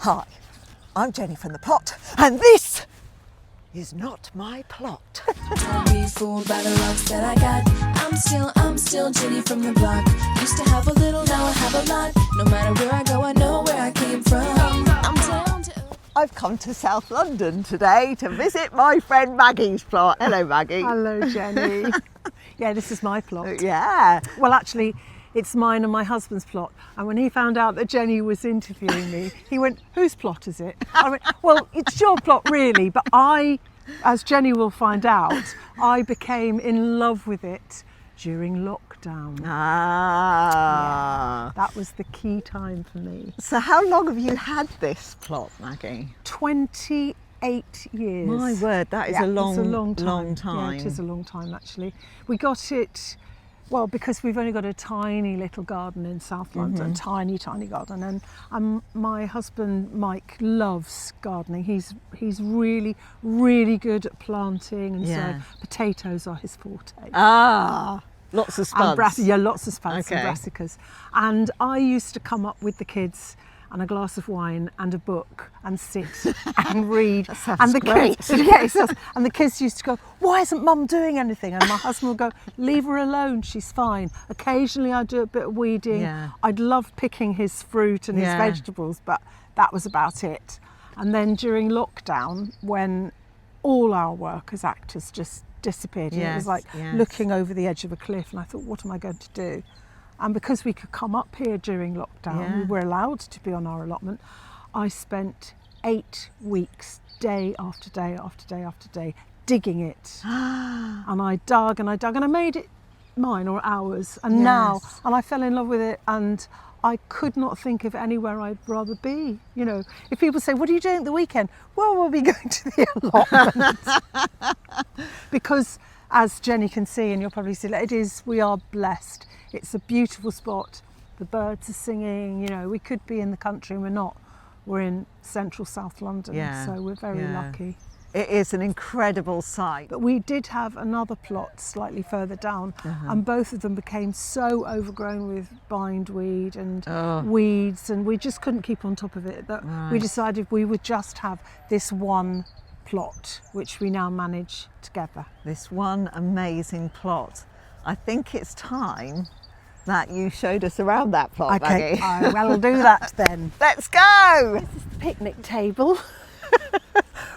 Hi, I'm Jenny from the Plot, and this is not my plot. Don't be fooled by the looks that I got. I'm still Jenny from the block. Used to have a little, now I have a lot. No matter where I go, I know where I came from. I'm down to... I've come to South London today to visit my friend Maggie's plot. Hello, Maggie. Hello, Jenny. Yeah, this is my plot. Yeah. Well, actually, it's mine and my husband's plot. And when he found out that Jenny was interviewing me, he went, "Whose plot is it?" I went, "Well, it's your plot, really." But I, as Jenny will find out, I became in love with it during lockdown. Ah. Yeah, that was the key time for me. So how long have you had this plot, Maggie? 28 years. My word, that is Yeah, a long, it's a long time. time. Yeah, it is a long time, actually. We got it, well, because we've only got a tiny little garden in South London, tiny garden, and my husband Mike loves gardening. He's really good at planting, and Yeah. so potatoes are his forte. Ah, lots of spuds. And lots of spuds Okay. and brassicas. And I used to come up with the kids and a glass of wine and a book and sit and read. That sounds and the great. kids, yeah, it does. And the kids used to go, "Why isn't Mum doing anything?" And my husband would go, "Leave her alone, she's fine." Occasionally I'd do a bit of weeding. Yeah. I'd love picking his fruit and his Yeah. vegetables, but that was about it. And then during lockdown, when all our work as actors just disappeared, and it was Yes, like yes. looking over the edge of a cliff, and I thought, what am I going to do? And because we could come up here during lockdown, Yeah. we were allowed to be on our allotment. I spent 8 weeks, day after day after day after day, digging it. And I dug and I dug, and I made it mine, or ours. And now, Yes. and I fell in love with it, and I could not think of anywhere I'd rather be. You know, if people say, "What are you doing at the weekend?" Well, we'll be going to the allotment. Because, as Jenny can see, and you'll probably see, we are blessed. It's a beautiful spot. The birds are singing. You know, we could be in the country, and we're not. We're in central South London, Yeah, so we're very yeah. lucky. It is an incredible sight. But we did have another plot slightly further down, and both of them became so overgrown with bindweed and weeds, and we just couldn't keep on top of it, that we Right. decided we would just have this one plot, which we now manage together. This one amazing plot. I think it's time that you showed us around that plot, Maggie. I will do that then. Let's go! This is the picnic table,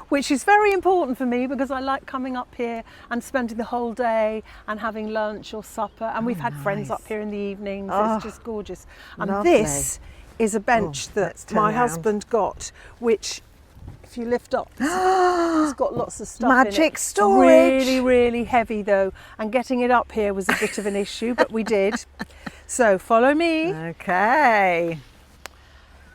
which is very important for me because I like coming up here and spending the whole day and having lunch or supper. And we've had friends nice. up here in the evenings. Oh, it's just gorgeous. And lovely. this is a bench let's that turn my around. husband got, which, if you lift up, it's got lots of stuff in Magic it. storage. Really heavy though, and getting it up here was a bit of an issue, but we did. So follow me. Okay.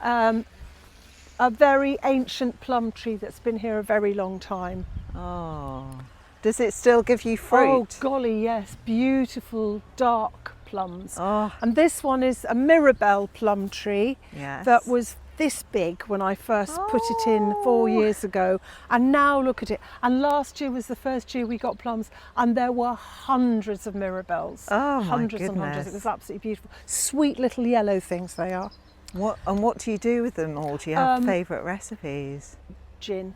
A very ancient plum tree that's been here a very long time. Oh. Does it still give you fruit? Oh golly, yes, beautiful dark plums. Oh. And this one is a Mirabelle plum tree Yes. that was this big when I first put it in 4 years ago, and now look at it. And last year was the first year we got plums, and there were hundreds of Mirabelles. Oh, my hundreds and hundreds. goodness. It was absolutely beautiful. Sweet little yellow things they are. What do you do with them all? Do you have favourite recipes? Gin,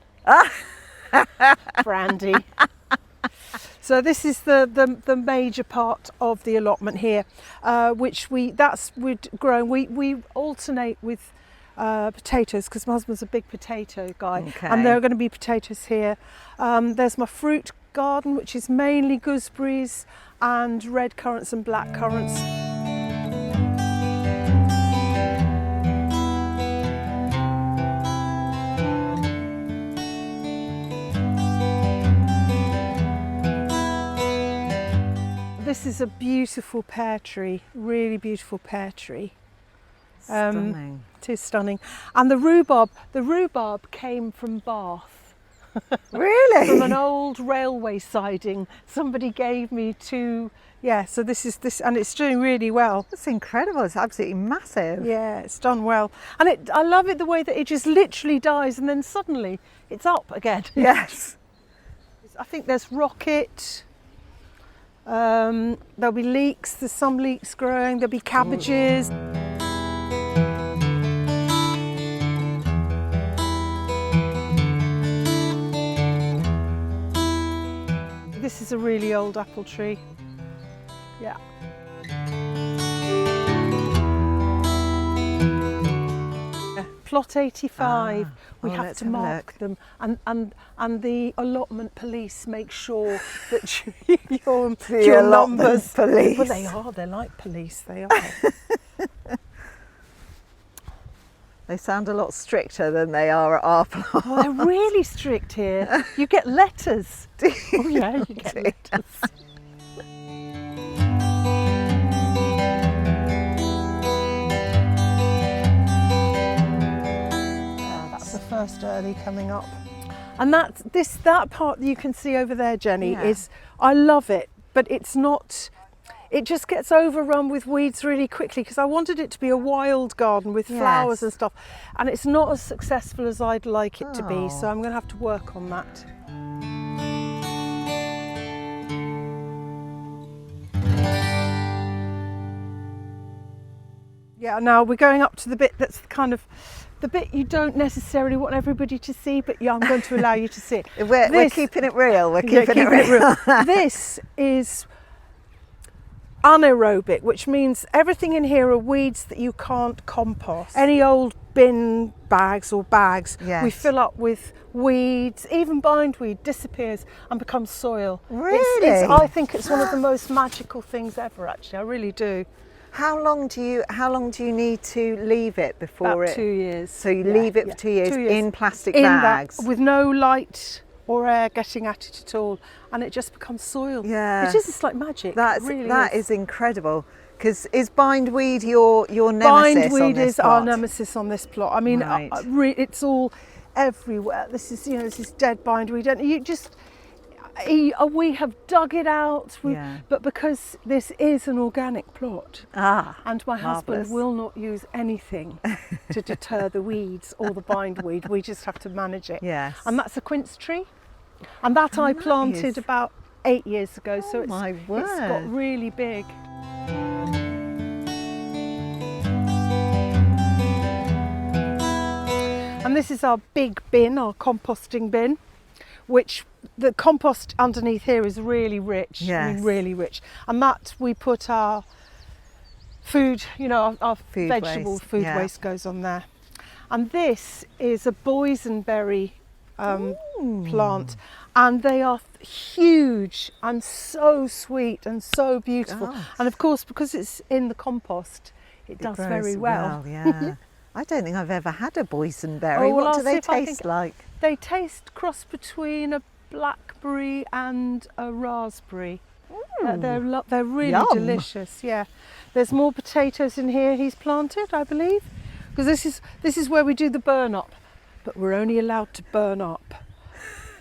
brandy. So this is the major part of the allotment here, which we'd grown. We alternate with potatoes because my husband's a big potato guy, Okay. and there are going to be potatoes here. There's my fruit garden, which is mainly gooseberries and red currants and black currants. This is a beautiful pear tree, really beautiful pear tree. Stunning. It is stunning. And the rhubarb came from Bath. Really? From an old railway siding. Somebody gave me 2, so this is this, and it's doing really well. That's incredible. It's absolutely massive. Yeah, it's done well. And I love it the way that it just literally dies and then suddenly it's up again. Yes. I think there's rocket. There'll be leeks, there's some leeks growing, there'll be cabbages. is a really old apple tree. Yeah. Plot 85, we have let's to have a mark look. them, and the allotment police make sure that your allotment numbers. police. Well, they are. They're like police. They are. They sound a lot stricter than they are at our plot. Oh, they're really strict here. You get letters. Oh yeah, you get letters. That's the first early coming up. And that part that you can see over there, Jenny, Yeah. is, I love it, but it's not, it just gets overrun with weeds really quickly, because I wanted it to be a wild garden with flowers Yes. and stuff, and it's not as successful as I'd like it to be, so Oh. I'm going to have to work on that. Yeah, now we're going up to the bit that's kind of the bit you don't necessarily want everybody to see, but yeah, I'm going to allow you to see it. We're keeping it real. We're Yeah, keeping it real. This is anaerobic, which means everything in here are weeds that you can't compost. Any old bin bags or bags we Yes. fill up with weeds, even bindweed disappears and becomes soil. Really? I think it's one of the most magical things ever, actually. I really do. How long do you need to leave it before About it? 2 years. So you leave it for 2 years, 2 years. in plastic In bags. that, with no light or air getting at it at all, and it just becomes soil. Yeah. It is, it's like magic. That it really is incredible. Because is bindweed your nemesis on Bindweed this is our plot? nemesis on this plot. I mean, Right. it's all everywhere. This is dead bindweed, and you just. We have dug it out, Yeah. but because this is an organic plot, and my husband marvellous. will not use anything to deter the weeds or the bindweed, we just have to manage it. Yes. And that's a quince tree, and that I planted Nice. about 8 years ago, so it's my it's word. got really big. And this is our big bin, our composting bin, which the compost underneath here is really rich. I Yes. mean, really rich. And that we put our food, our Food vegetable waste, food yeah. waste goes on there. And this is a boysenberry plant, and they are huge and so sweet and so beautiful. Gosh. And of course, because it's in the compost, it does grows very well. Yeah. I don't think I've ever had a boysenberry. Oh, well, What I'll do see they if I can taste get- like? They taste cross between a blackberry and a raspberry. They're really Yum. delicious. Yeah, there's more potatoes in here he's planted, I believe, because this is where we do the burn up, but we're only allowed to burn up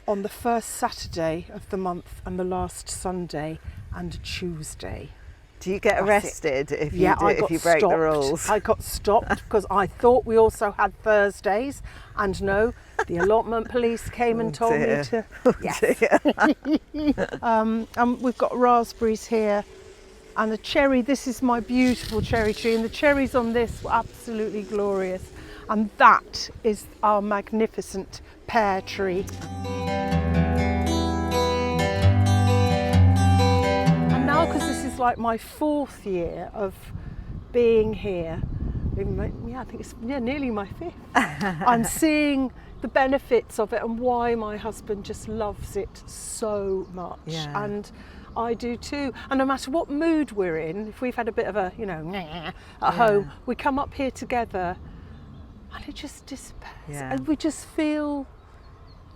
on the first Saturday of the month and the last Sunday and Tuesday. Do you get That's it. arrested if you I got if you break stopped. the rules? I got stopped because I thought we also had Thursdays, and no, the allotment police came and told me dear. to. Yes. Dear. And we've got raspberries here, and a cherry. This is my beautiful cherry tree, and the cherries on this were absolutely glorious. And that is our magnificent pear tree. And now, because this is like my 4th year of being here, I think it's nearly my 5th. I'm seeing the benefits of it and why my husband just loves it so much. Yeah. And I do too. And no matter what mood we're in, if we've had a bit of a, at home, we come up here together and it just dissipates. Yeah. And we just feel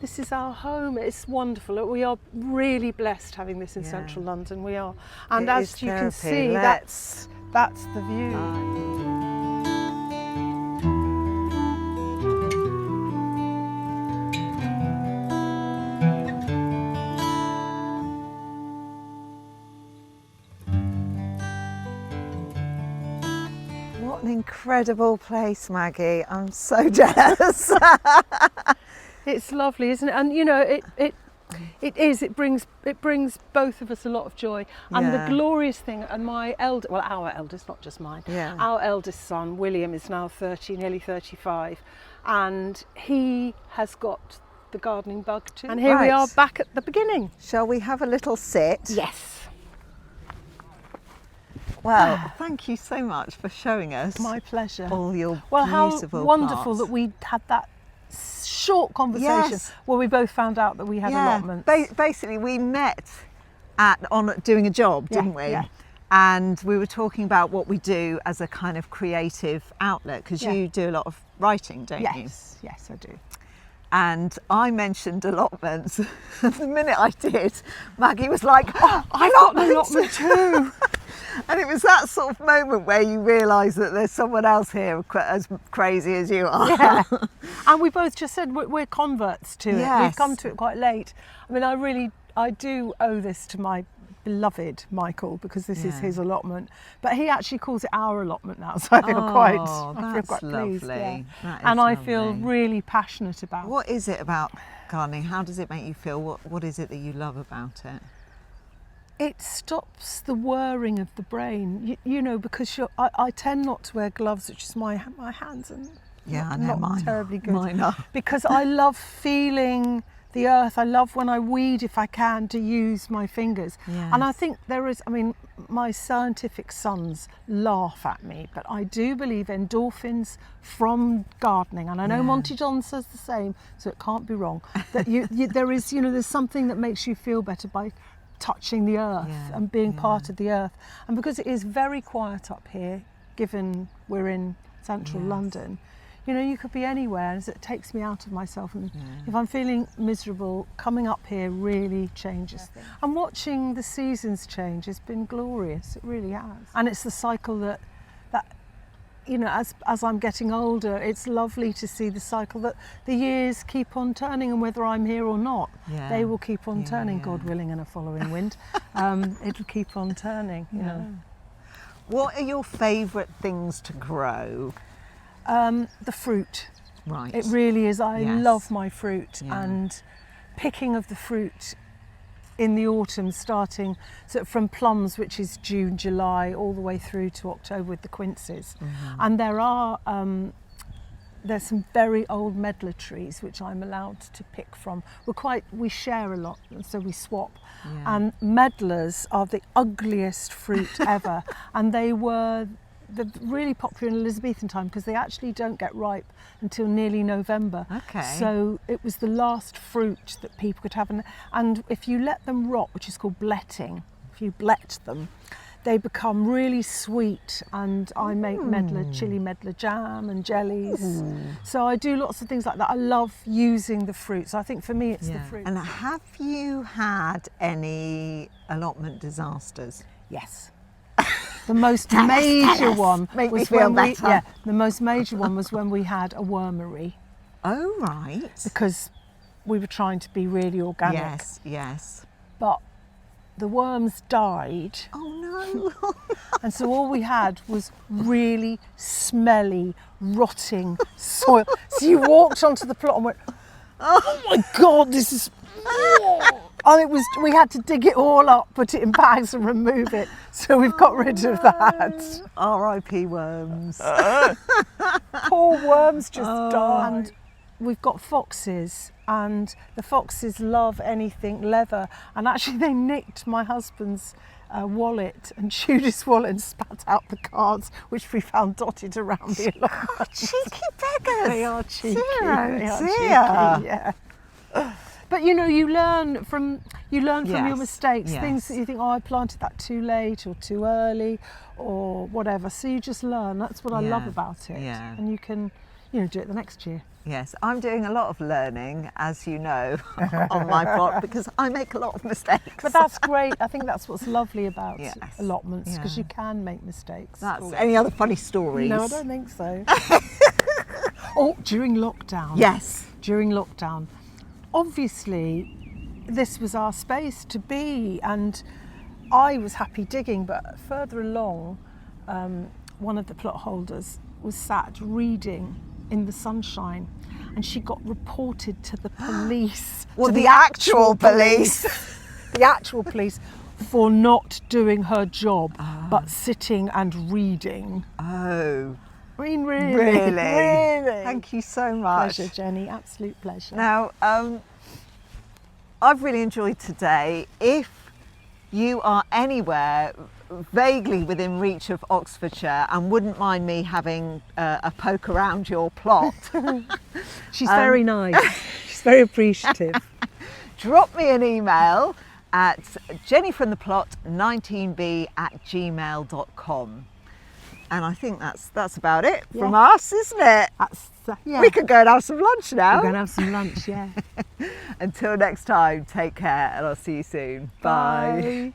this is our home. It's wonderful. We are really blessed having this in Yeah. central London. We are. And It as is you can therapy. see, Let's- that's the view. What an incredible place, Maggie. I'm so jealous. It's lovely, isn't it? And it brings both of us a lot of joy. And Yeah. the glorious thing, and our eldest, not just mine, Yeah. our eldest son, William, is now 30, nearly 35, and he has got the gardening bug too. And here we Right. are back at the beginning. Shall we have a little sit? Yes. Well, thank you so much for showing us My pleasure. all your Well, how beautiful wonderful plants. that we had that short conversation Yes. where we both found out that we had allotments. Basically, we met on doing a job, Yeah, didn't we? yeah. And we were talking about what we do as a kind of creative outlet, because Yeah. you do a lot of writing, don't you? Yes, I do. And I mentioned allotments. The minute I did, Maggie was like, "Oh, allotment too. And it was that sort of moment where you realise that there's someone else here as crazy as you are. Yeah. And we both just said we're converts to it. We've Yes. come to it quite late. I mean, I do owe this to my beloved Michael, because this is Yeah. his allotment. But he actually calls it our allotment now, so I feel quite that's pleased. lovely. Yeah. That is And I feel lovely. really passionate about it. What is it about gardening? How does it make you feel? What is it that you love about it? It stops the whirring of the brain, you know, because I tend not to wear gloves, which is my hands and Yeah, not, I know, not mine. terribly good. Mine are. Because I love feeling the earth. I love when I weed, if I can, to use my fingers. And I Yes. think there is, I mean, my scientific sons laugh at me, but I do believe endorphins from gardening, and I know Yeah. Monty John says the same, so it can't be wrong, that there is, you know, there's something that makes you feel better by touching the earth Yeah, and being yeah. part of the earth. And because it is very quiet up here, given we're in central Yes. London, you know, you could be anywhere, and it takes me out of myself. And Yeah. if I'm feeling miserable, coming up here really changes things. And watching the seasons change has been glorious. It really has. And it's the cycle that you know, as I'm getting older, it's lovely to see the cycle that the years keep on turning, and whether I'm here or not, Yeah. they will keep on Yeah, turning, yeah. God willing, and a following wind. It'll keep on turning, you know. What are your favourite things to grow? The fruit. Right. It really is. I Yes. love my fruit, Yeah. and picking of the fruit in the autumn, starting from plums, which is June, July, all the way through to October with the quinces. And there are there's some very old medlar trees which I'm allowed to pick from. We share a lot, so we swap. Yeah. And medlars are the ugliest fruit ever, and they're really popular in Elizabethan time because they actually don't get ripe until nearly November. Okay. So it was the last fruit that people could have, and if you let them rot, which is called bletting, if you blet them, they become really sweet, and I make chili medlar jam and jellies. So I do lots of things like that. I love using the fruit. So I think for me it's the fruit. And have you had any allotment disasters? Yes. The most major one Make me was feel when better. the most major one was when we had a wormery, Oh, right. because we were trying to be really organic. Yes, yes. But the worms died, Oh, no. and so all we had was really smelly, rotting soil. So you walked onto the plot and went, "Oh my God, this is..." And we had to dig it all up, put it in bags and remove it. So we've got rid of that. R.I.P. worms. Poor worms just die. And we've got foxes, and the foxes love anything leather. And actually they nicked my husband's wallet and chewed his wallet and spat out the cards, which we found dotted around the allotment. Cheeky beggars. They are cheeky. Dear, They are dear. cheeky, yeah. But you know, you learn from your Yes, mistakes, things yes. that you think, oh, I planted that too late or too early or whatever. So you just learn. That's what I love Yeah, about it. yeah. And you can, you know, do it the next year. Yes, I'm doing a lot of learning, as you know, on my plot, because I make a lot of mistakes. But that's great. I think that's what's lovely about Yes, allotments, because yeah. you can make mistakes. That's any other funny stories? No, I don't think so. Oh, during lockdown. Yes. During lockdown. Obviously, this was our space to be, and I was happy digging, but further along, one of the plot holders was sat reading in the sunshine, and she got reported to the police. Well, to the actual police. The actual police, for not doing her job, but sitting and reading. Oh. I mean, really. Really? Really. Thank you so much. Pleasure, Jenny. Absolute pleasure. Now, I've really enjoyed today. If you are anywhere vaguely within reach of Oxfordshire and wouldn't mind me having a poke around your plot, She's very nice. She's very appreciative. drop me an email at jennyfromtheplot19b@gmail.com. And I think that's about it from us, isn't it? Yeah. We could go and have some lunch now. We're going to have some lunch, yeah. Until next time, take care and I'll see you soon. Bye. Bye.